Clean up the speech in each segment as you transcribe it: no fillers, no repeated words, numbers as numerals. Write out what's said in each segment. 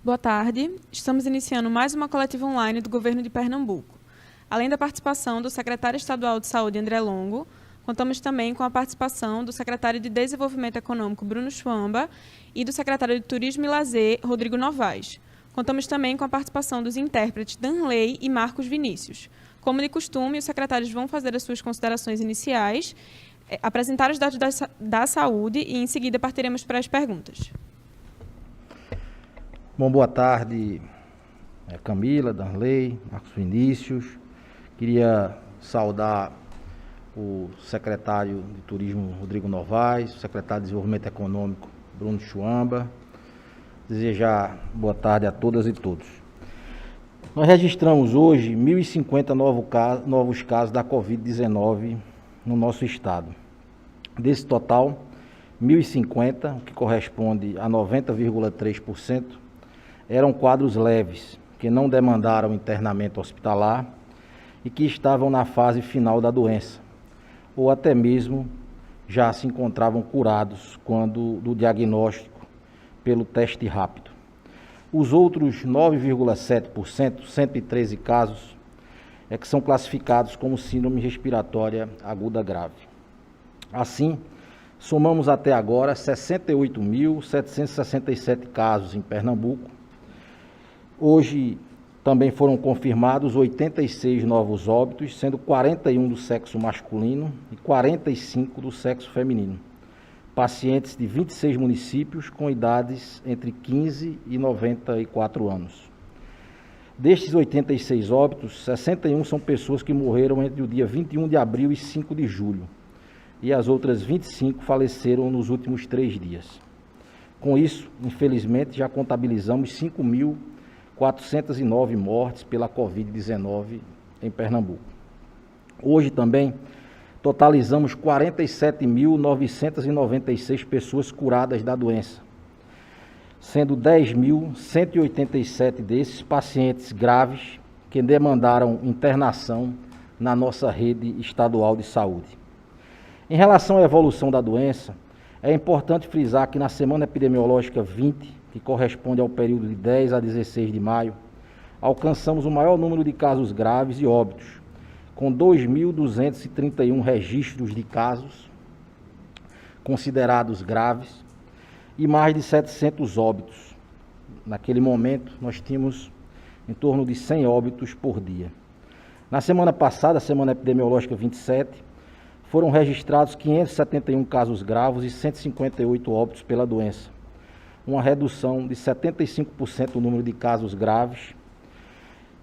Boa tarde. Estamos iniciando mais uma coletiva online do Governo de Pernambuco. Além da participação do secretário estadual de Saúde, André Longo, contamos também com a participação do secretário de Desenvolvimento Econômico, Bruno Chuamba, e do secretário de Turismo e Lazer, Rodrigo Novaes. Contamos também com a participação dos intérpretes Danley e Marcos Vinícius. Como de costume, os secretários vão fazer as suas considerações iniciais, apresentar os dados da saúde e, em seguida, partiremos para as perguntas. Bom, boa tarde, Camila, Danley, Marcos Vinícius. Queria saudar o secretário de Turismo, Rodrigo Novaes, o secretário de Desenvolvimento Econômico, Bruno Chuamba. Desejar boa tarde a todas e todos. Nós registramos hoje 1.050 novos casos da Covid-19 no nosso estado. Desse total, 1.050, o que corresponde a 90,3%, eram quadros leves, que não demandaram internamento hospitalar e que estavam na fase final da doença, ou até mesmo já se encontravam curados quando do diagnóstico pelo teste rápido. Os outros 9,7%, 113 casos, que são classificados como síndrome respiratória aguda grave. Assim, somamos até agora 68.767 casos em Pernambuco. Hoje também foram confirmados 86 novos óbitos, sendo 41 do sexo masculino e 45 do sexo feminino. Pacientes de 26 municípios com idades entre 15 e 94 anos. Destes 86 óbitos, 61 são pessoas que morreram entre o dia 21 de abril e 5 de julho. E as outras 25 faleceram nos últimos 3 dias. Com isso, infelizmente, já contabilizamos 5.409 mortes pela Covid-19 em Pernambuco. Hoje também totalizamos 47.996 pessoas curadas da doença, sendo 10.187 desses pacientes graves que demandaram internação na nossa rede estadual de saúde. Em relação à evolução da doença, é importante frisar que na semana epidemiológica 20, que corresponde ao período de 10 a 16 de maio, alcançamos o maior número de casos graves e óbitos, com 2.231 registros de casos considerados graves e mais de 700 óbitos. Naquele momento, nós tínhamos em torno de 100 óbitos por dia. Na semana passada, semana epidemiológica 27, foram registrados 571 casos graves e 158 óbitos pela doença, uma redução de 75% no número de casos graves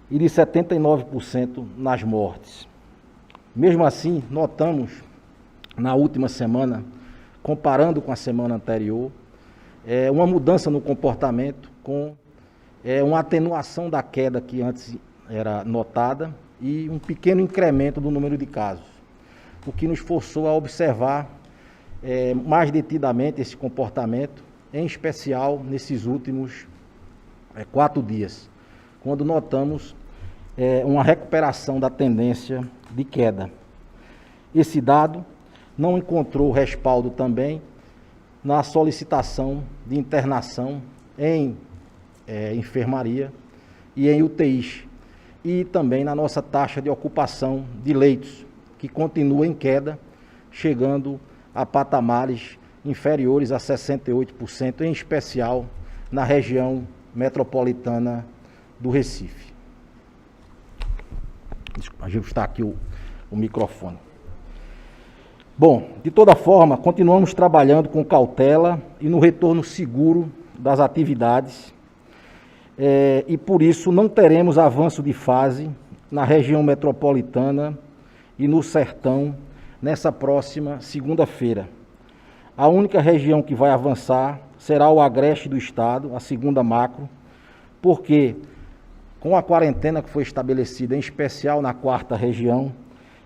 e de 79% nas mortes. Mesmo assim, notamos na última semana, comparando com a semana anterior, uma mudança no comportamento, com uma atenuação da queda que antes era notada e um pequeno incremento do número de casos, o que nos forçou a observar mais detidamente esse comportamento, em especial nesses últimos 4 dias, quando notamos uma recuperação da tendência de queda. Esse dado não encontrou respaldo também na solicitação de internação em enfermaria e em UTIs, e também na nossa taxa de ocupação de leitos, que continua em queda, chegando a patamares inferiores a 68%, em especial na região metropolitana do Recife. Desculpa, ajustar aqui o microfone. Bom, de toda forma, continuamos trabalhando com cautela e no retorno seguro das atividades, e por isso não teremos avanço de fase na região metropolitana e no sertão nessa próxima segunda-feira. A única região que vai avançar será o agreste do estado, a segunda macro, porque com a quarentena que foi estabelecida, em especial na 4ª região,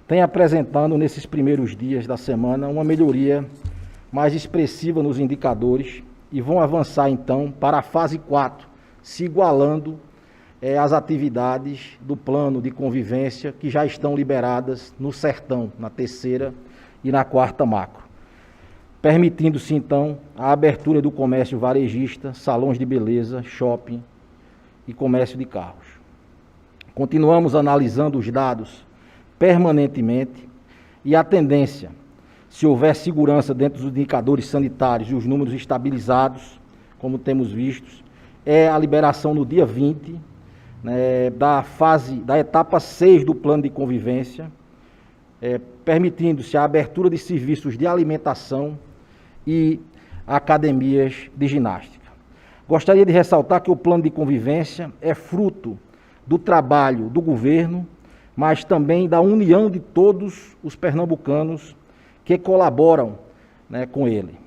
tem apresentando nesses primeiros dias da semana uma melhoria mais expressiva nos indicadores e vão avançar então para a fase 4, se igualando às atividades do plano de convivência que já estão liberadas no sertão, na 3ª e na 4ª macro, permitindo-se então a abertura do comércio varejista, salões de beleza, shopping e comércio de carros. Continuamos analisando os dados permanentemente e a tendência, se houver segurança dentro dos indicadores sanitários e os números estabilizados, como temos visto, é a liberação no dia 20, né, da etapa 6 do plano de convivência, permitindo-se a abertura de serviços de alimentação e academias de ginástica. Gostaria de ressaltar que o plano de convivência é fruto do trabalho do governo, mas também da união de todos os pernambucanos que colaboram, né, com ele.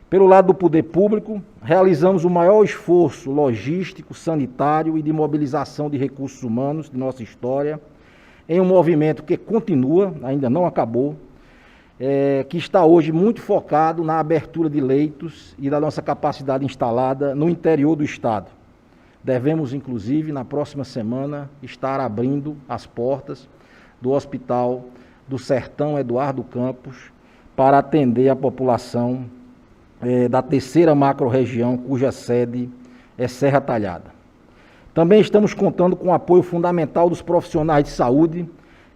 Pelo lado do poder público, realizamos o maior esforço logístico, sanitário e de mobilização de recursos humanos de nossa história, em um movimento que continua, ainda não acabou, que está hoje muito focado na abertura de leitos e da nossa capacidade instalada no interior do estado. Devemos, inclusive, na próxima semana, estar abrindo as portas do Hospital do Sertão Eduardo Campos para atender a população da terceira macro-região, cuja sede é Serra Talhada. Também estamos contando com o apoio fundamental dos profissionais de saúde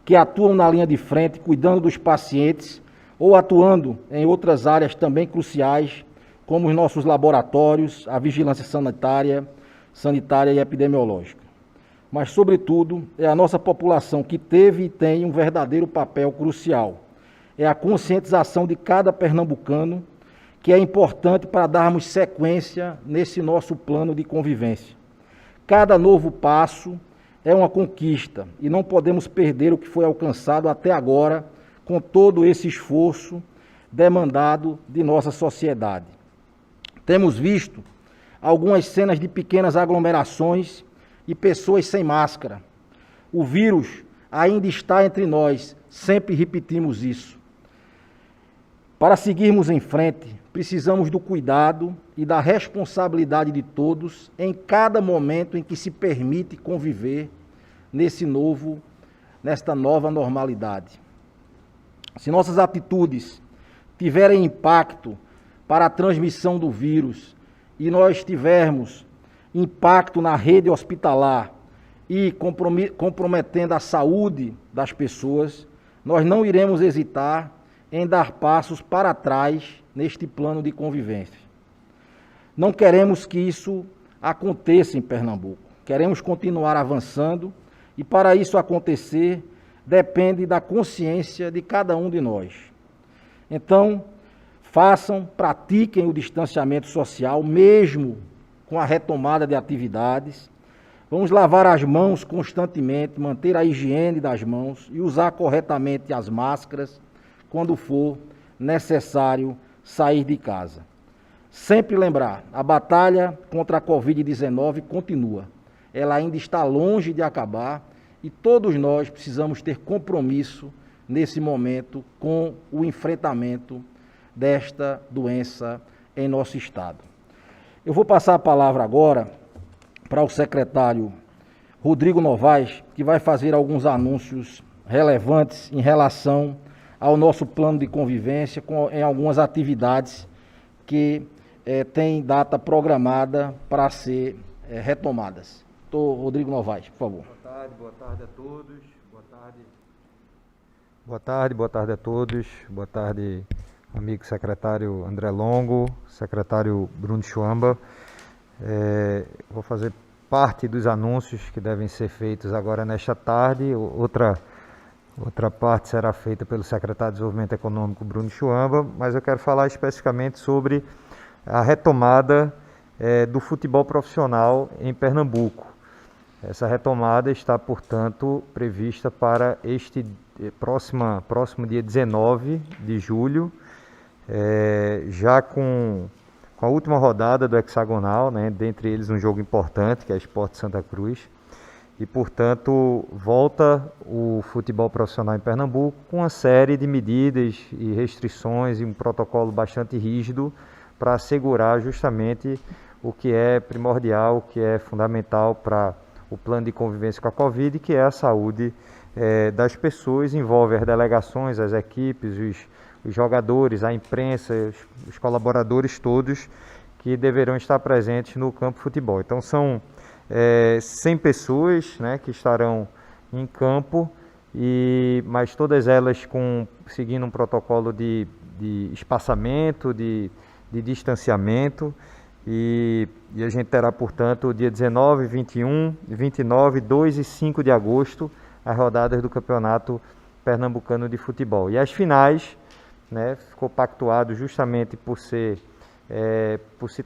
que atuam na linha de frente, cuidando dos pacientes ou atuando em outras áreas também cruciais, como os nossos laboratórios, a vigilância sanitária e epidemiológica. Mas, sobretudo, é a nossa população que teve e tem um verdadeiro papel crucial. É a conscientização de cada pernambucano que é importante para darmos sequência nesse nosso plano de convivência. Cada novo passo é uma conquista e não podemos perder o que foi alcançado até agora com todo esse esforço demandado de nossa sociedade. Temos visto algumas cenas de pequenas aglomerações e pessoas sem máscara. O vírus ainda está entre nós, sempre repetimos isso. Para seguirmos em frente, precisamos do cuidado e da responsabilidade de todos em cada momento em que se permite conviver nesta nova normalidade. Se nossas atitudes tiverem impacto para a transmissão do vírus e nós tivermos impacto na rede hospitalar e comprometendo a saúde das pessoas, nós não iremos hesitar em dar passos para trás neste plano de convivência. Não queremos que isso aconteça em Pernambuco. Queremos continuar avançando e, para isso acontecer, depende da consciência de cada um de nós. Então, pratiquem o distanciamento social, mesmo com a retomada de atividades. Vamos lavar as mãos constantemente, manter a higiene das mãos e usar corretamente as máscaras quando for necessário sair de casa. Sempre lembrar, a batalha contra a Covid-19 continua. Ela ainda está longe de acabar e todos nós precisamos ter compromisso nesse momento com o enfrentamento desta doença em nosso estado. Eu vou passar a palavra agora para o secretário Rodrigo Novaes, que vai fazer alguns anúncios relevantes em relação ao nosso plano de convivência em algumas atividades que têm data programada para ser retomadas. Rodrigo Novaes, por favor. Boa tarde a todos. Boa tarde a todos. Boa tarde, amigo secretário André Longo, secretário Bruno Chuamba. Vou fazer parte dos anúncios que devem ser feitos agora nesta tarde. Outra parte será feita pelo secretário de Desenvolvimento Econômico, Bruno Chuamba, mas eu quero falar especificamente sobre a retomada do futebol profissional em Pernambuco. Essa retomada está, portanto, prevista para este próximo dia 19 de julho, já com a última rodada do hexagonal, né, dentre eles um jogo importante, que é Sport Santa Cruz. E, portanto, volta o futebol profissional em Pernambuco com uma série de medidas e restrições e um protocolo bastante rígido para assegurar justamente o que é primordial, o que é fundamental para o plano de convivência com a Covid, que é a saúde das pessoas, envolve as delegações, as equipes, os jogadores, a imprensa, os colaboradores todos que deverão estar presentes no campo de futebol. Então são 100 pessoas, né, que estarão em campo, mas todas elas seguindo um protocolo de espaçamento, de distanciamento, e a gente terá, portanto, dia 19, 21, 29, 2 e 5 de agosto, as rodadas do Campeonato Pernambucano de Futebol. E as finais, né, ficou pactuado justamente por se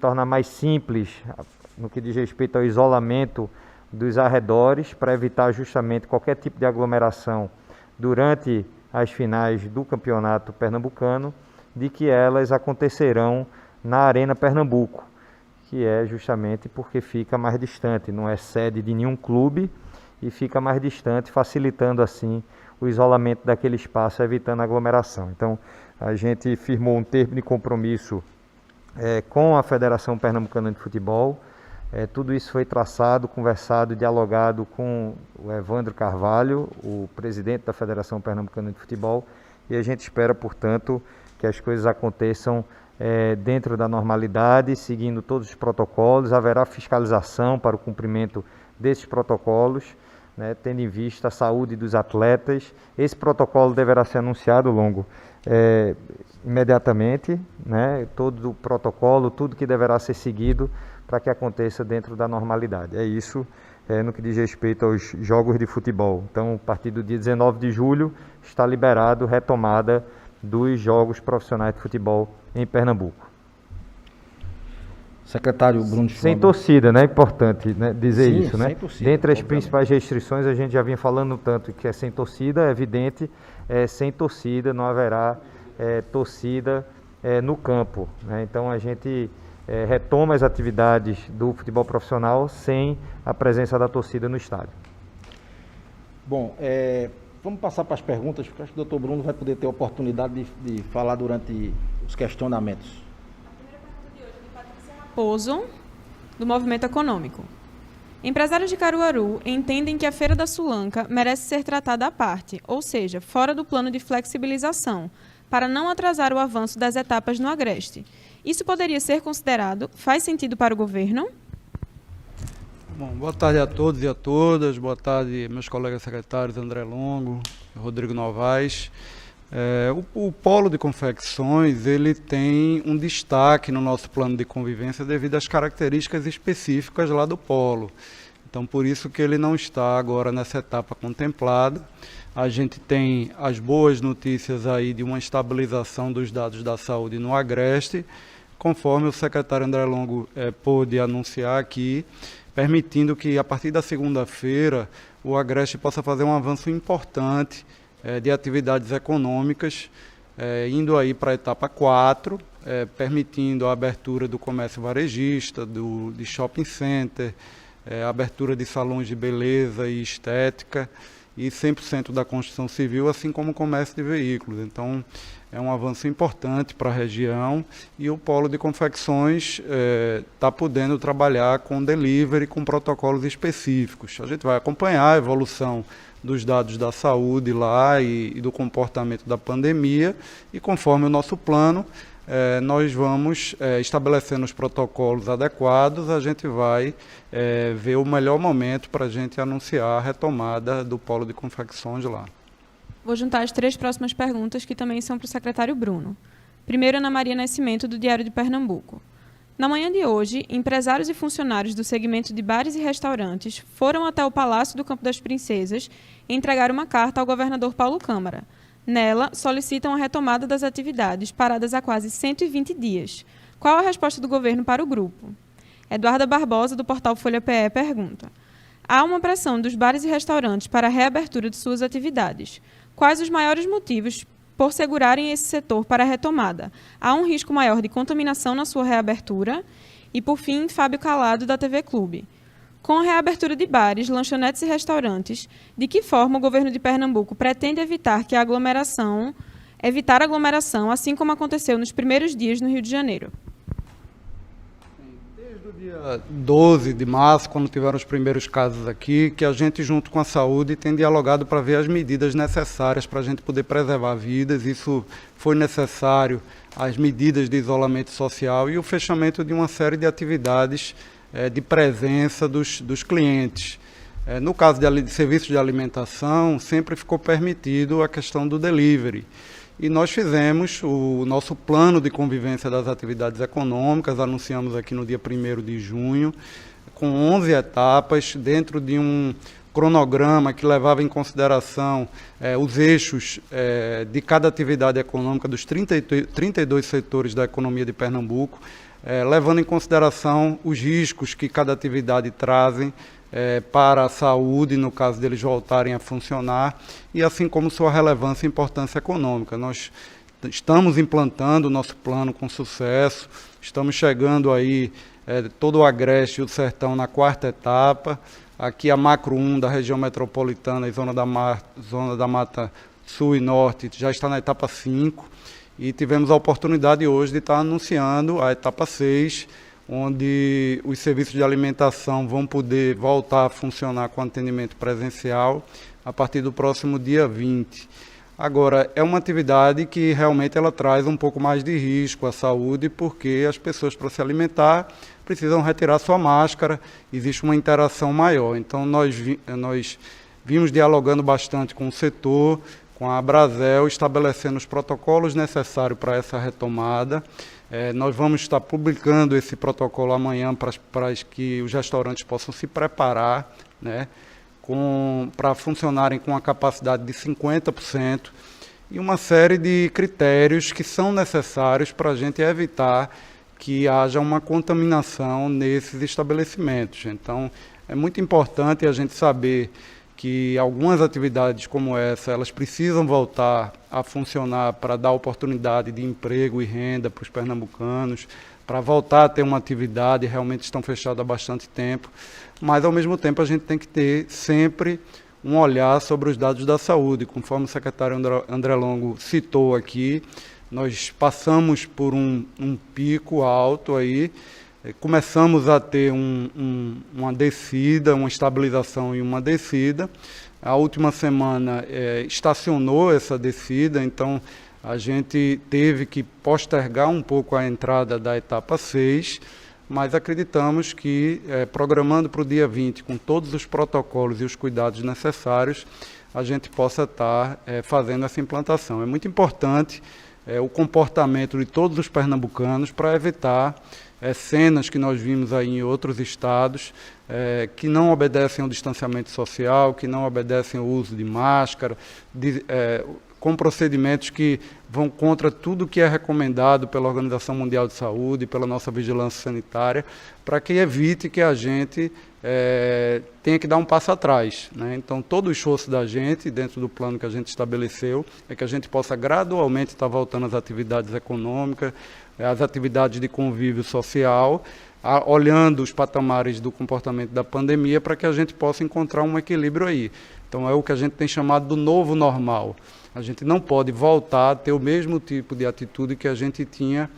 tornar mais simples no que diz respeito ao isolamento dos arredores, para evitar justamente qualquer tipo de aglomeração durante as finais do Campeonato Pernambucano, de que elas acontecerão na Arena Pernambuco, que é justamente porque fica mais distante, não é sede de nenhum clube e fica mais distante, facilitando assim o isolamento daquele espaço, evitando aglomeração. Então, a gente firmou um termo de compromisso com a Federação Pernambucana de Futebol. Tudo isso foi traçado, conversado, dialogado com o Evandro Carvalho, o presidente da Federação Pernambucana de Futebol, e a gente espera, portanto, que as coisas aconteçam dentro da normalidade, seguindo todos os protocolos. Haverá fiscalização para o cumprimento desses protocolos, né, tendo em vista a saúde dos atletas. Esse protocolo deverá ser anunciado, Longo, imediatamente, né, todo o protocolo, tudo que deverá ser seguido para que aconteça dentro da normalidade. É isso no que diz respeito aos jogos de futebol. Então, a partir do dia 19 de julho, está liberado retomada dos jogos profissionais de futebol em Pernambuco. Secretário Bruno Chuamba. Sem torcida, né? É importante, né, dizer Sim, isso, né? sem torcida, Dentre as obviamente. principais restrições, a gente já vinha falando tanto que é sem torcida, é evidente, sem torcida não haverá torcida no campo, né? Então a gente retoma as atividades do futebol profissional sem a presença da torcida no estádio. Bom, vamos passar para as perguntas, porque acho que o doutor Bruno vai poder ter a oportunidade de falar durante os questionamentos. Raposo, do Movimento Econômico. Empresários de Caruaru entendem que a Feira da Sulanca merece ser tratada à parte, ou seja, fora do plano de flexibilização, para não atrasar o avanço das etapas no Agreste. Isso poderia ser considerado? Faz sentido para o governo? Bom, boa tarde a todos e a todas. Boa tarde, meus colegas secretários André Longo, Rodrigo Novaes. O polo de confecções, ele tem um destaque no nosso plano de convivência devido às características específicas lá do polo. Então, por isso que ele não está agora nessa etapa contemplada. A gente tem as boas notícias aí de uma estabilização dos dados da saúde no Agreste, conforme o secretário André Longo pôde anunciar aqui, permitindo que a partir da segunda-feira o Agreste possa fazer um avanço importante de atividades econômicas, indo aí para a etapa 4, permitindo a abertura do comércio varejista, de shopping center, a abertura de salões de beleza e estética e 100% da construção civil, assim como o comércio de veículos. Então, é um avanço importante para a região e o polo de confecções está podendo trabalhar com delivery, com protocolos específicos. A gente vai acompanhar a evolução dos dados da saúde lá e do comportamento da pandemia e conforme o nosso plano, nós vamos estabelecendo os protocolos adequados, a gente vai ver o melhor momento para a gente anunciar a retomada do polo de confecções lá. Vou juntar as 3 próximas perguntas, que também são para o secretário Bruno. Primeiro, Ana Maria Nascimento, do Diário de Pernambuco. Na manhã de hoje, empresários e funcionários do segmento de bares e restaurantes foram até o Palácio do Campo das Princesas e entregaram uma carta ao governador Paulo Câmara. Nela, solicitam a retomada das atividades paradas há quase 120 dias. Qual a resposta do governo para o grupo? Eduarda Barbosa, do portal Folha PE, pergunta: há uma pressão dos bares e restaurantes para a reabertura de suas atividades. Quais os maiores motivos por segurarem esse setor para a retomada? Há um risco maior de contaminação na sua reabertura? E, por fim, Fábio Calado, da TV Clube. Com a reabertura de bares, lanchonetes e restaurantes, de que forma o governo de Pernambuco pretende evitar a aglomeração, assim como aconteceu nos primeiros dias no Rio de Janeiro? Desde o dia 12 de março, quando tiveram os primeiros casos aqui, que a gente, junto com a saúde, tem dialogado para ver as medidas necessárias para a gente poder preservar vidas. Isso foi necessário, as medidas de isolamento social e o fechamento de uma série de atividades de presença dos clientes. No caso de serviços de alimentação, sempre ficou permitido a questão do delivery. E nós fizemos o nosso plano de convivência das atividades econômicas, anunciamos aqui no dia 1º de junho, com 11 etapas, dentro de um cronograma que levava em consideração os eixos de cada atividade econômica dos 32 setores da economia de Pernambuco, levando em consideração os riscos que cada atividade trazem para a saúde, no caso deles voltarem a funcionar, e assim como sua relevância e importância econômica. Nós estamos implantando o nosso plano com sucesso, estamos chegando aí todo o Agreste e o Sertão na 4ª etapa, aqui a Macro 1 da região metropolitana e Zona da Mata Sul e Norte já está na etapa 5, e tivemos a oportunidade hoje de estar anunciando a etapa 6, onde os serviços de alimentação vão poder voltar a funcionar com atendimento presencial a partir do próximo dia 20. Agora, é uma atividade que realmente ela traz um pouco mais de risco à saúde, porque as pessoas, para se alimentar, precisam retirar sua máscara, existe uma interação maior. Então, nós vimos dialogando bastante com o setor, com a Abrazel, estabelecendo os protocolos necessários para essa retomada. Nós vamos estar publicando esse protocolo amanhã para que os restaurantes possam se preparar, né, para funcionarem com a capacidade de 50%, e uma série de critérios que são necessários para a gente evitar que haja uma contaminação nesses estabelecimentos. Então, é muito importante a gente saber que algumas atividades como essa, elas precisam voltar a funcionar para dar oportunidade de emprego e renda para os pernambucanos, para voltar a ter uma atividade, realmente estão fechadas há bastante tempo, mas ao mesmo tempo a gente tem que ter sempre um olhar sobre os dados da saúde. Conforme o secretário André Longo citou aqui, nós passamos por um pico alto aí, começamos a ter uma descida, uma estabilização e uma descida. A última semana estacionou essa descida, então a gente teve que postergar um pouco a entrada da etapa 6, mas acreditamos que, programando para o dia 20, com todos os protocolos e os cuidados necessários, a gente possa estar fazendo essa implantação. É muito importante o comportamento de todos os pernambucanos para evitar cenas que nós vimos aí em outros estados, que não obedecem ao distanciamento social, que não obedecem ao uso de máscara, com procedimentos que vão contra tudo que é recomendado pela Organização Mundial de Saúde, pela nossa vigilância sanitária, para que evite que a gente tenha que dar um passo atrás, né? Então, todo o esforço da gente, dentro do plano que a gente estabeleceu, é que a gente possa gradualmente estar voltando às atividades econômicas, às atividades de convívio social, olhando os patamares do comportamento da pandemia, para que a gente possa encontrar um equilíbrio aí. Então, é o que a gente tem chamado do novo normal. A gente não pode voltar a ter o mesmo tipo de atitude que a gente tinha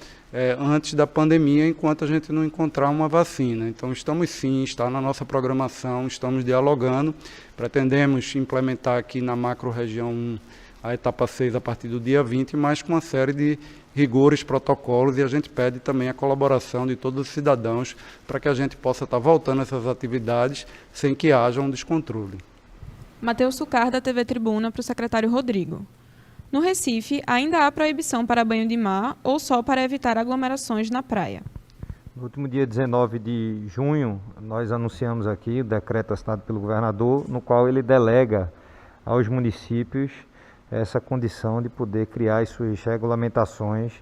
antes da pandemia, enquanto a gente não encontrar uma vacina. Então, estamos sim, está na nossa programação, estamos dialogando, pretendemos implementar aqui na macro-região 1 a etapa 6 a partir do dia 20, mas com uma série de rigores, protocolos, e a gente pede também a colaboração de todos os cidadãos para que a gente possa estar voltando a essas atividades sem que haja um descontrole. Matheus Sucar, da TV Tribuna, para o secretário Rodrigo. No Recife, ainda há proibição para banho de mar ou só para evitar aglomerações na praia? No último dia 19 de junho, nós anunciamos aqui o decreto assinado pelo governador, no qual ele delega aos municípios essa condição de poder criar as suas regulamentações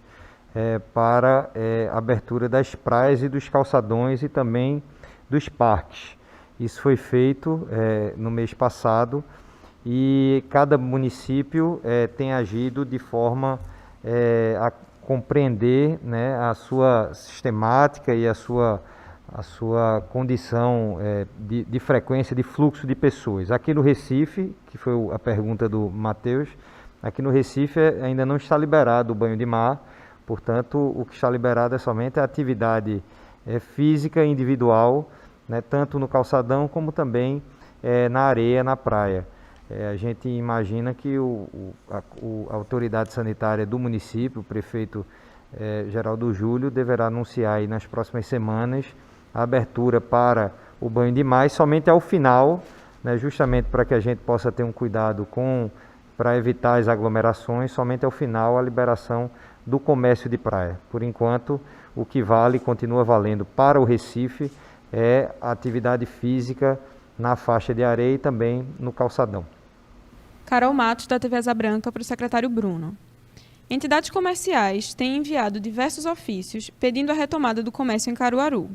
para abertura das praias e dos calçadões e também dos parques. Isso foi feito no mês passado e cada município tem agido de forma a compreender, né, a sua sistemática e a sua condição de frequência de fluxo de pessoas. Aqui no Recife, que foi a pergunta do Matheus, aqui no Recife ainda não está liberado o banho de mar, portanto o que está liberado é somente a atividade física individual, né, tanto no calçadão como também na areia, na praia. A gente imagina que a autoridade sanitária do município, o prefeito Geraldo Júlio, deverá anunciar aí nas próximas semanas a abertura para o banho de mar, somente ao final, né, justamente para que a gente possa ter um cuidado para evitar as aglomerações, somente ao final a liberação do comércio de praia. Por enquanto, o que vale, continua valendo para o Recife, é a atividade física na faixa de areia e também no calçadão. Carol Matos, da TV Asa Branca, para o secretário Bruno. Entidades comerciais têm enviado diversos ofícios pedindo a retomada do comércio em Caruaru.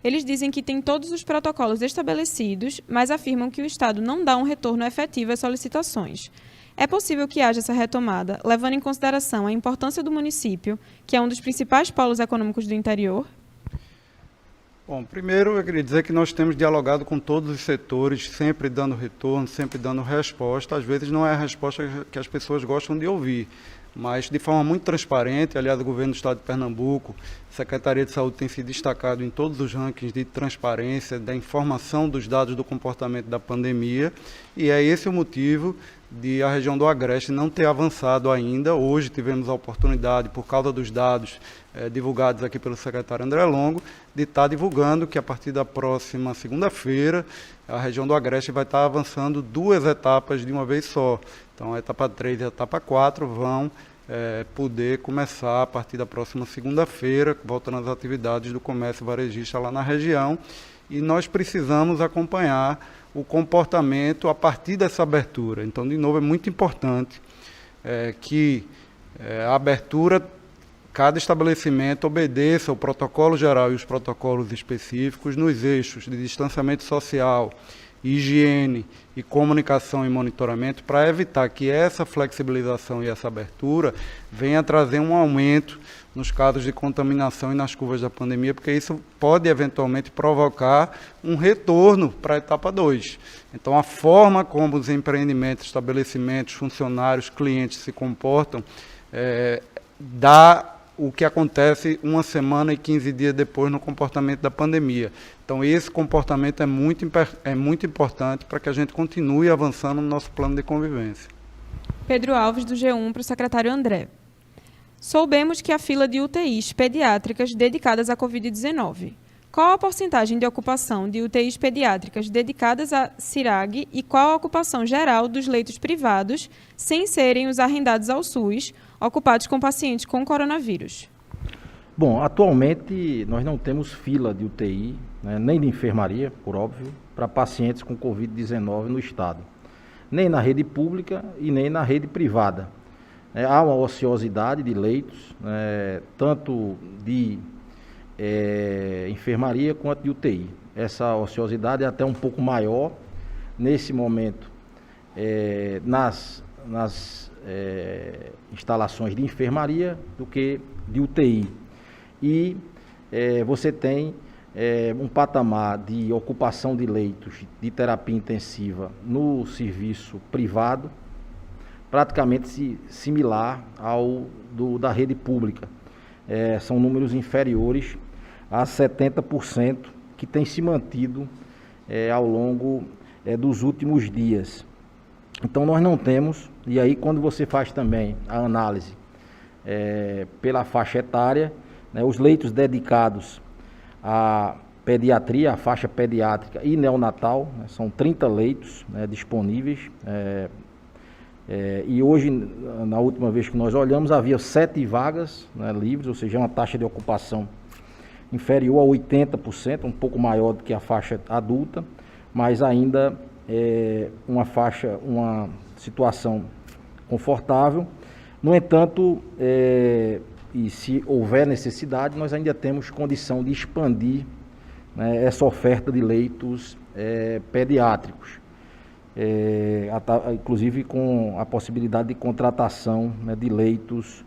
Eles dizem que têm todos os protocolos estabelecidos, mas afirmam que o Estado não dá um retorno efetivo às solicitações. É possível que haja essa retomada, levando em consideração a importância do município, que é um dos principais polos econômicos do interior? Bom, primeiro eu queria dizer que nós temos dialogado com todos os setores, sempre dando retorno, sempre dando resposta. Às vezes não é a resposta que as pessoas gostam de ouvir, mas de forma muito transparente. Aliás, o governo do Estado de Pernambuco, a Secretaria de Saúde tem se destacado em todos os rankings de transparência, da informação dos dados do comportamento da pandemia, e é esse o motivo de a região do Agreste não ter avançado ainda. Hoje tivemos a oportunidade, por causa dos dados divulgados aqui pelo secretário André Longo, de estar divulgando que a partir da próxima segunda-feira a região do Agreste vai estar avançando 2 etapas de uma vez só. Então a etapa 3 e a etapa 4 vão poder começar a partir da próxima segunda-feira, voltando às atividades do comércio varejista lá na região, e nós precisamos acompanhar o comportamento a partir dessa abertura. Então, de novo, é muito importante que a abertura, cada estabelecimento obedeça o protocolo geral e os protocolos específicos nos eixos de distanciamento social, higiene e comunicação e monitoramento, para evitar que essa flexibilização e essa abertura venha trazer um aumento nos casos de contaminação e nas curvas da pandemia, porque isso pode eventualmente provocar um retorno para a etapa 2. Então, a forma como os empreendimentos, estabelecimentos, funcionários, clientes se comportam, dá o que acontece 1 semana e 15 dias depois no comportamento da pandemia. Então, esse comportamento é muito importante para que a gente continue avançando no nosso plano de convivência. Pedro Alves, do G1, para o secretário André. Soubemos que a fila de UTIs pediátricas dedicadas à Covid-19. Qual a porcentagem de ocupação de UTIs pediátricas dedicadas à CIRAG e qual a ocupação geral dos leitos privados, sem serem os arrendados ao SUS, ocupados com pacientes com coronavírus? Bom, atualmente nós não temos fila de UTI, né, nem de enfermaria, por óbvio, para pacientes com Covid-19 no estado. Nem na rede pública e nem na rede privada. Há uma ociosidade de leitos, tanto de enfermaria quanto de UTI. Essa ociosidade é até um pouco maior nesse momento nas instalações de enfermaria do que de UTI. E você tem um patamar de ocupação de leitos de terapia intensiva no serviço privado praticamente similar ao da rede pública. São números inferiores a 70% que tem se mantido ao longo dos últimos dias. Então nós não temos, e aí quando você faz também a análise pela faixa etária, os leitos dedicados à pediatria, à faixa pediátrica e neonatal, são 30 leitos disponíveis, e hoje, na última vez que nós olhamos, havia 7 vagas livres, ou seja, uma taxa de ocupação inferior a 80%, um pouco maior do que a faixa adulta, mas ainda uma situação confortável. No entanto, e se houver necessidade, nós ainda temos condição de expandir essa oferta de leitos pediátricos, inclusive com a possibilidade de contratação de leitos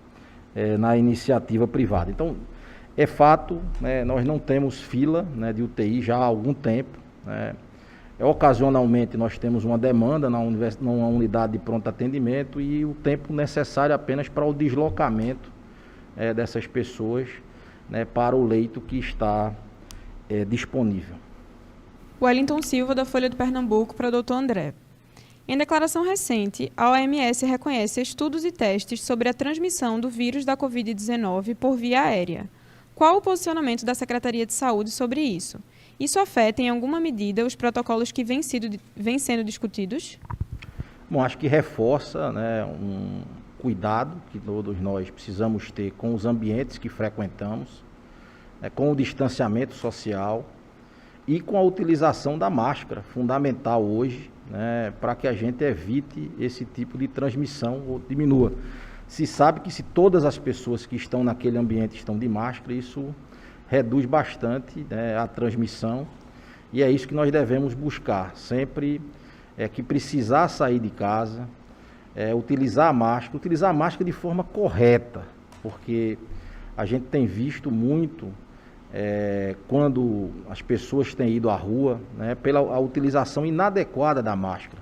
na iniciativa privada. Então, é fato, nós não temos fila de UTI já há algum tempo. Ocasionalmente nós temos uma demanda numa unidade de pronto atendimento e o tempo necessário apenas para o deslocamento dessas pessoas para o leito que está disponível. Wellington Silva, da Folha de Pernambuco, para o Dr. André. Em declaração recente, a OMS reconhece estudos e testes sobre a transmissão do vírus da Covid-19 por via aérea. Qual o posicionamento da Secretaria de Saúde sobre isso? Isso afeta em alguma medida os protocolos que vêm sendo discutidos? Bom, acho que reforça, né, um cuidado que todos nós precisamos ter com os ambientes que frequentamos, né, com o distanciamento social e com a utilização da máscara, fundamental hoje, né, para que a gente evite esse tipo de transmissão ou diminua. Se sabe que se todas as pessoas que estão naquele ambiente estão de máscara, isso reduz bastante, né, a transmissão, e é isso que nós devemos buscar, sempre que precisar sair de casa, utilizar a máscara de forma correta, porque a gente tem visto muito quando as pessoas têm ido à rua, né, pela utilização inadequada da máscara.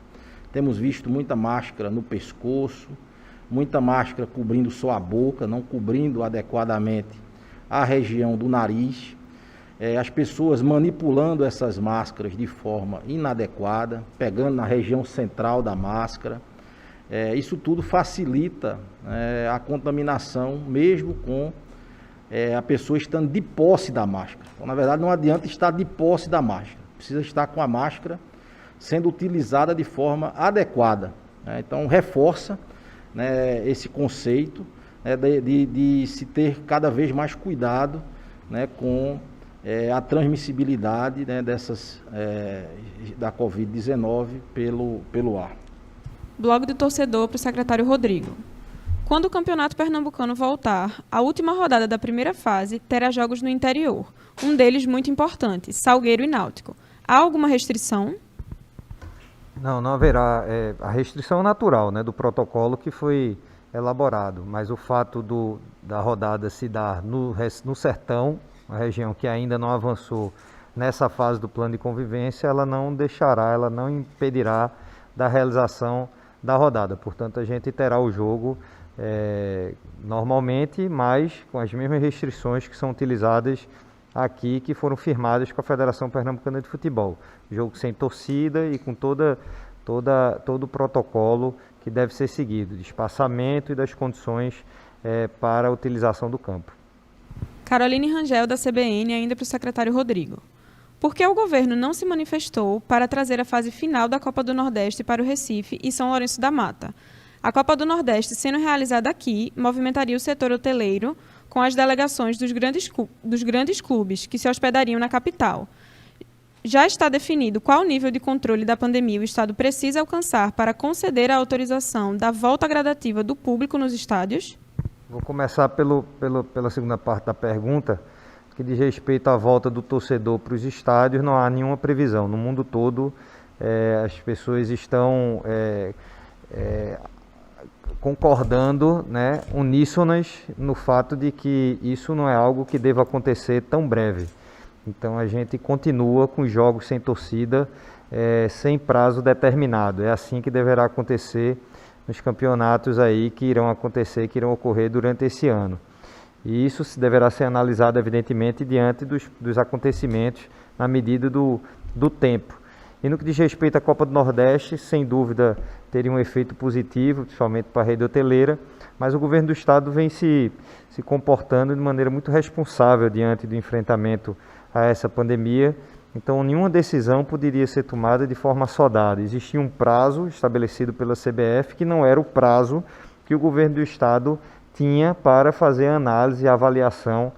Temos visto muita máscara no pescoço, muita máscara cobrindo só a boca, não cobrindo adequadamente a região do nariz. As pessoas manipulando essas máscaras de forma inadequada, pegando na região central da máscara. Isso tudo facilita a contaminação, mesmo com a pessoa estando de posse da máscara. Então, na verdade, não adianta estar de posse da máscara, precisa estar com a máscara sendo utilizada de forma adequada. Então, reforça, né, esse conceito, né, de se ter cada vez mais cuidado, né, com a transmissibilidade, né, da Covid-19 pelo ar. Blog do torcedor para o secretário Rodrigo. Quando o Campeonato Pernambucano voltar, a última rodada da primeira fase terá jogos no interior, um deles muito importante, Salgueiro e Náutico. Há alguma restrição? Não haverá. A restrição natural, né, do protocolo que foi elaborado, mas o fato da rodada se dar no sertão, uma região que ainda não avançou nessa fase do plano de convivência, ela não impedirá da realização da rodada. Portanto, a gente terá o jogo normalmente, mas com as mesmas restrições que são utilizadas aqui, que foram firmadas com a Federação Pernambucana de Futebol. Jogo sem torcida e com todo o protocolo que deve ser seguido, de espaçamento e das condições para a utilização do campo. Caroline Rangel, da CBN, ainda para o secretário Rodrigo. Por que o governo não se manifestou para trazer a fase final da Copa do Nordeste para o Recife e São Lourenço da Mata? A Copa do Nordeste, sendo realizada aqui, movimentaria o setor hoteleiro com as delegações dos grandes clubes que se hospedariam na capital. Já está definido qual nível de controle da pandemia o Estado precisa alcançar para conceder a autorização da volta gradativa do público nos estádios? Vou começar pela segunda parte da pergunta, que diz respeito à volta do torcedor para os estádios. Não há nenhuma previsão. No mundo todo, as pessoas estão concordando, né, uníssonas no fato de que isso não é algo que deva acontecer tão breve. Então a gente continua com jogos sem torcida, sem prazo determinado. É assim que deverá acontecer nos campeonatos aí que irão ocorrer durante esse ano. E isso deverá ser analisado, evidentemente, diante dos acontecimentos na medida do tempo. E no que diz respeito à Copa do Nordeste, sem dúvida teria um efeito positivo, principalmente para a rede hoteleira, mas o governo do Estado vem se comportando de maneira muito responsável diante do enfrentamento a essa pandemia. Então, nenhuma decisão poderia ser tomada de forma assodada. Existia um prazo estabelecido pela CBF, que não era o prazo que o governo do Estado tinha para fazer a análise e a avaliação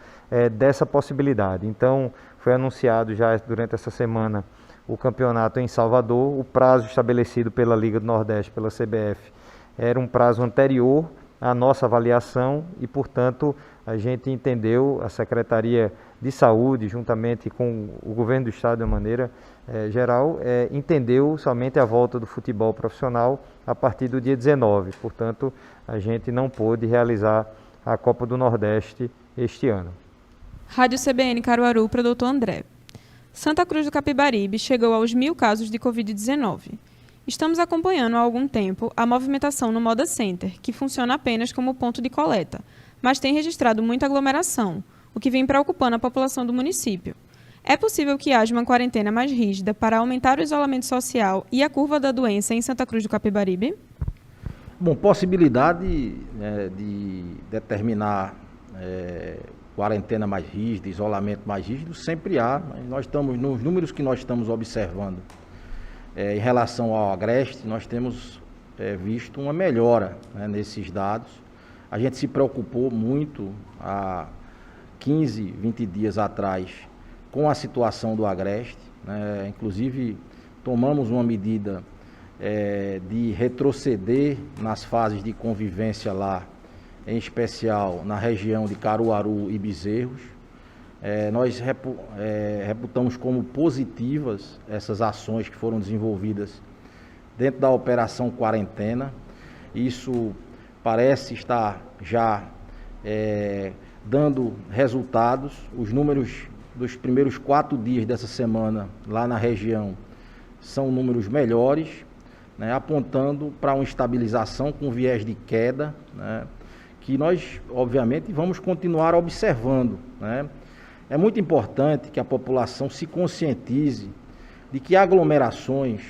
dessa possibilidade. Então, foi anunciado já durante essa semana o campeonato em Salvador. O prazo estabelecido pela Liga do Nordeste, pela CBF, era um prazo anterior à nossa avaliação e, portanto, a gente entendeu, a Secretaria de Saúde, juntamente com o governo do Estado de uma maneira geral, entendeu somente a volta do futebol profissional a partir do dia 19. Portanto, a gente não pôde realizar a Copa do Nordeste este ano. Rádio CBN Caruaru, para o Dr. André. Santa Cruz do Capibaribe chegou aos 1.000 casos de Covid-19. Estamos acompanhando há algum tempo a movimentação no Moda Center, que funciona apenas como ponto de coleta, mas tem registrado muita aglomeração, o que vem preocupando a população do município. É possível que haja uma quarentena mais rígida para aumentar o isolamento social e a curva da doença em Santa Cruz do Capibaribe? Bom, possibilidade de determinar quarentena mais rígida, isolamento mais rígido, sempre há, mas nós estamos, nos números que nós estamos observando em relação ao Agreste, nós temos visto uma melhora, né, nesses dados. A gente se preocupou muito há 15, 20 dias atrás com a situação do Agreste, né, inclusive tomamos uma medida de retroceder nas fases de convivência lá, em especial na região de Caruaru e Bezerros. Nós reputamos como positivas essas ações que foram desenvolvidas dentro da Operação Quarentena. Isso parece estar já dando resultados. Os números dos primeiros 4 dias dessa semana lá na região são números melhores, né, apontando para uma estabilização com viés de queda, né, que nós, obviamente, vamos continuar observando, né. É muito importante que a população se conscientize de que aglomerações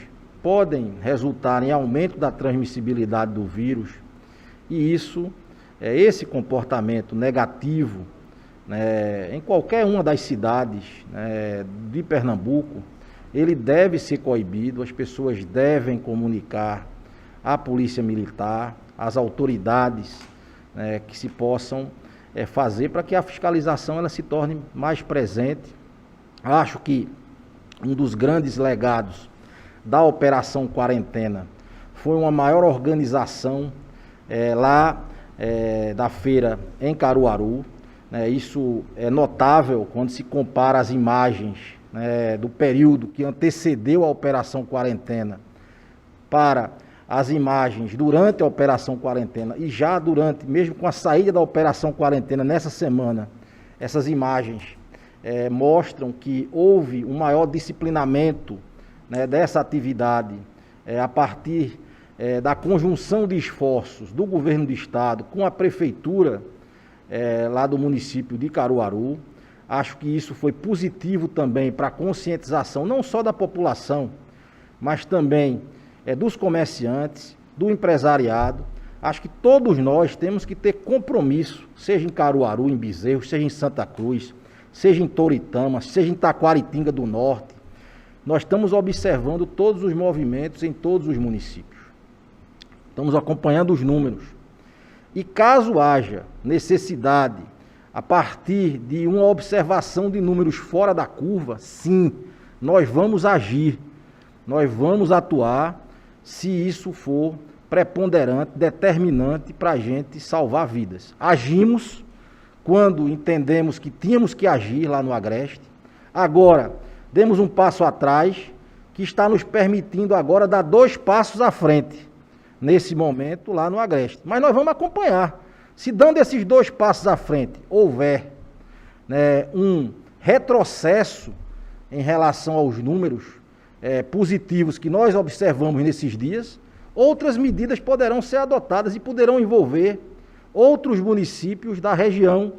podem resultar em aumento da transmissibilidade do vírus, e esse comportamento negativo, né, em qualquer uma das cidades, né, de Pernambuco, ele deve ser coibido. As pessoas devem comunicar à Polícia Militar, às autoridades, né, que se possam fazer para que a fiscalização ela se torne mais presente. Acho que um dos grandes legados da Operação Quarentena foi uma maior organização lá da feira em Caruaru. Isso é notável quando se compara as imagens do período que antecedeu a Operação Quarentena para as imagens durante a Operação Quarentena e já durante, mesmo com a saída da Operação Quarentena nessa semana, essas imagens mostram que houve um maior disciplinamento, né, dessa atividade a partir da conjunção de esforços do governo do estado com a prefeitura lá do município de Caruaru. Acho que isso foi positivo também para a conscientização não só da população, mas também dos comerciantes, do empresariado. Acho que todos nós temos que ter compromisso, seja em Caruaru, em Bezerros, seja em Santa Cruz, seja em Toritama, seja em Taquaritinga do Norte. Nós estamos observando todos os movimentos em todos os municípios. Estamos acompanhando os números. E caso haja necessidade, a partir de uma observação de números fora da curva, sim, nós vamos agir, nós vamos atuar, se isso for preponderante, determinante para a gente salvar vidas. Agimos quando entendemos que tínhamos que agir lá no Agreste. Agora, demos um passo atrás, que está nos permitindo agora dar 2 passos à frente, nesse momento lá no Agreste. Mas nós vamos acompanhar. Se dando esses 2 passos à frente, houver, né, um retrocesso em relação aos números positivos que nós observamos nesses dias, outras medidas poderão ser adotadas e poderão envolver outros municípios da região,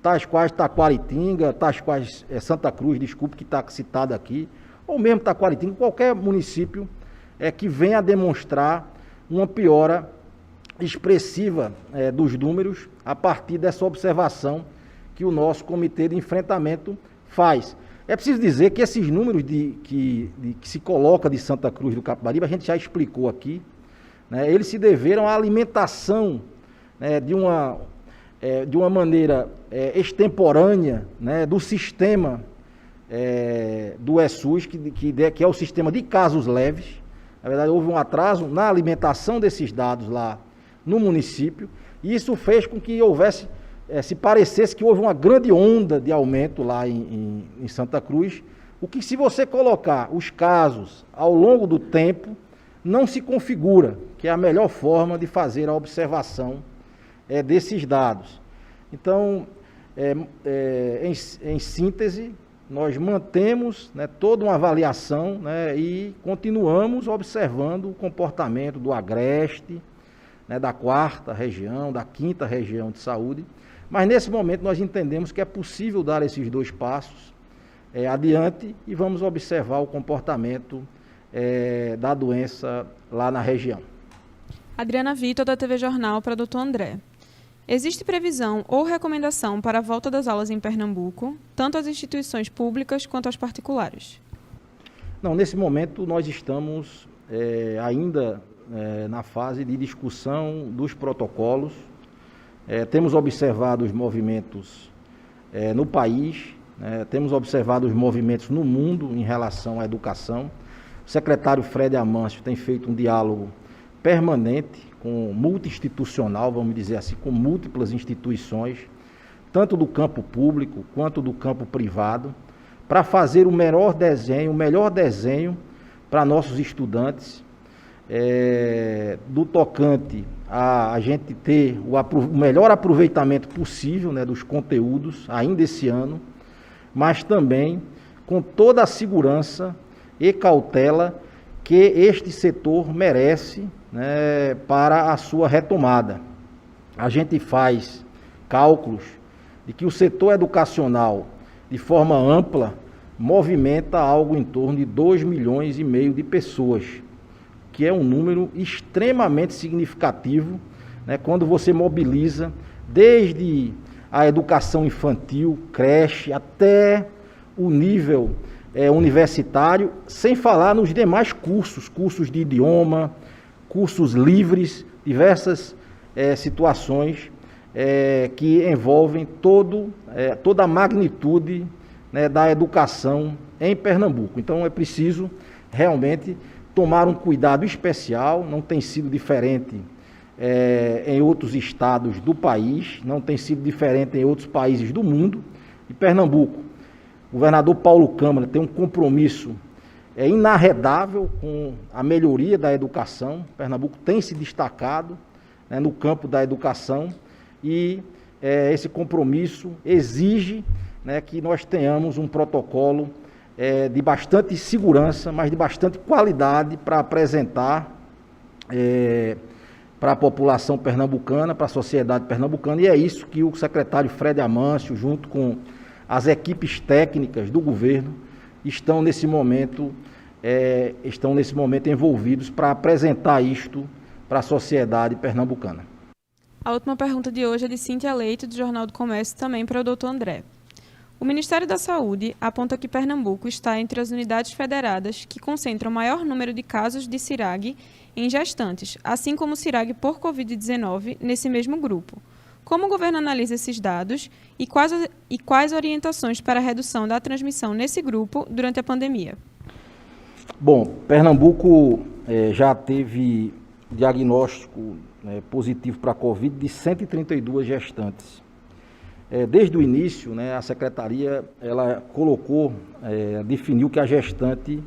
tais quais Taquaritinga, tais quais Santa Cruz, desculpe, que está citado aqui, ou mesmo Taquaritinga, qualquer município que venha a demonstrar uma piora expressiva dos números a partir dessa observação que o nosso comitê de enfrentamento faz. É preciso dizer que esses números que se coloca de Santa Cruz do Capibaribe, a gente já explicou aqui, né, eles se deveram à alimentação, né, de uma maneira extemporânea, né, do sistema do ESUS, que é o sistema de casos leves. Na verdade, houve um atraso na alimentação desses dados lá no município, e isso fez com que houvesse, se parecesse que houve uma grande onda de aumento lá em Santa Cruz, o que, se você colocar os casos ao longo do tempo, não se configura, que é a melhor forma de fazer a observação desses dados. Então, em síntese, nós mantemos, né, toda uma avaliação, né, e continuamos observando o comportamento do Agreste, né, da 4ª região, da 5ª região de saúde, mas nesse momento nós entendemos que é possível dar esses 2 passos adiante e vamos observar o comportamento da doença lá na região. Adriana Vitor, da TV Jornal, para o Dr. André. Existe previsão ou recomendação para a volta das aulas em Pernambuco, tanto às instituições públicas quanto aos particulares? Não, nesse momento nós estamos ainda na fase de discussão dos protocolos. Temos observado os movimentos no país, temos observado os movimentos no mundo em relação à educação. O secretário Fred Amâncio tem feito um diálogo permanente, multi-institucional, vamos dizer assim, com múltiplas instituições, tanto do campo público quanto do campo privado, para fazer o melhor desenho para nossos estudantes, do tocante a gente ter o melhor aproveitamento possível, dos conteúdos ainda esse ano, mas também com toda a segurança e cautela que este setor merece, para a sua retomada. A gente faz cálculos de que o setor educacional, de forma ampla, movimenta algo em torno de 2,5 milhões de pessoas, que é um número extremamente significativo, quando você mobiliza desde a educação infantil, creche, até o nível universitário, sem falar nos demais cursos de idioma, cursos livres, diversas situações que envolvem toda a magnitude da educação em Pernambuco. Então é preciso realmente tomar um cuidado especial, não tem sido diferente em outros estados do país, não tem sido diferente em outros países do mundo. E Pernambuco, o governador Paulo Câmara tem um compromisso inarredável com a melhoria da educação. Pernambuco tem se destacado no campo da educação e esse compromisso exige que nós tenhamos um protocolo de bastante segurança, mas de bastante qualidade para apresentar para a população pernambucana, para a sociedade pernambucana, e é isso que o secretário Fred Amâncio, junto com as equipes técnicas do governo, estão nesse momento envolvidos para apresentar isto para a sociedade pernambucana. A última pergunta de hoje é de Cíntia Leite, do Jornal do Comércio, também para o doutor André. O Ministério da Saúde aponta que Pernambuco está entre as unidades federadas que concentram o maior número de casos de CIRAG em gestantes, assim como CIRAG por Covid-19 nesse mesmo grupo. Como o governo analisa esses dados e quais orientações para a redução da transmissão nesse grupo durante a pandemia? Bom, Pernambuco já teve diagnóstico positivo para a Covid de 132 gestantes. Desde o início, a Secretaria ela definiu que a gestante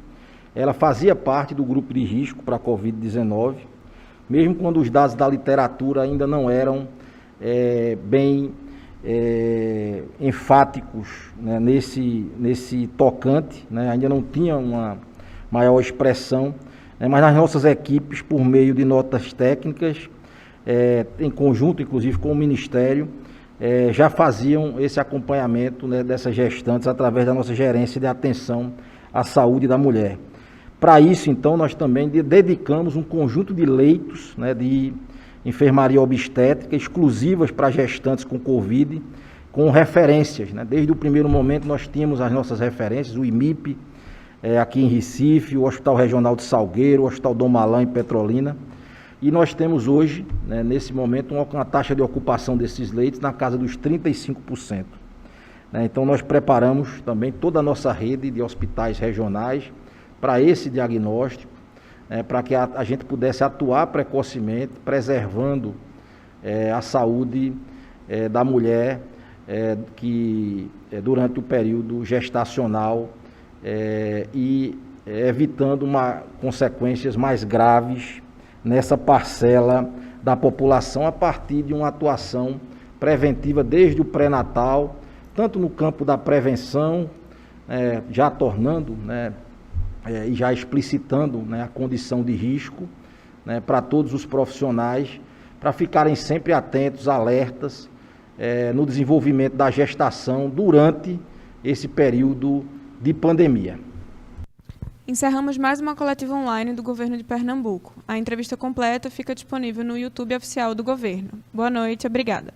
ela fazia parte do grupo de risco para a Covid-19, mesmo quando os dados da literatura ainda não eram bem enfáticos nesse tocante, ainda não tinha uma maior expressão, mas nas nossas equipes, por meio de notas técnicas, em conjunto, inclusive, com o Ministério, já faziam esse acompanhamento dessas gestantes através da nossa gerência de atenção à saúde da mulher. Para isso, então, nós também dedicamos um conjunto de leitos de enfermaria obstétrica exclusivas para gestantes com Covid, com referências. Desde o primeiro momento nós tínhamos as nossas referências, o IMIP, aqui em Recife, o Hospital Regional de Salgueiro, o Hospital Dom Malan em Petrolina. E nós temos hoje, nesse momento, uma taxa de ocupação desses leitos na casa dos 35%. Então nós preparamos também toda a nossa rede de hospitais regionais para esse diagnóstico, para que a gente pudesse atuar precocemente, preservando a saúde da mulher que durante o período gestacional e evitando consequências mais graves nessa parcela da população a partir de uma atuação preventiva desde o pré-natal, tanto no campo da prevenção, já tornando, e já explicitando a condição de risco para todos os profissionais, para ficarem sempre atentos, alertas no desenvolvimento da gestação durante esse período de pandemia. Encerramos mais uma coletiva online do Governo de Pernambuco. A entrevista completa fica disponível no YouTube oficial do Governo. Boa noite, obrigada.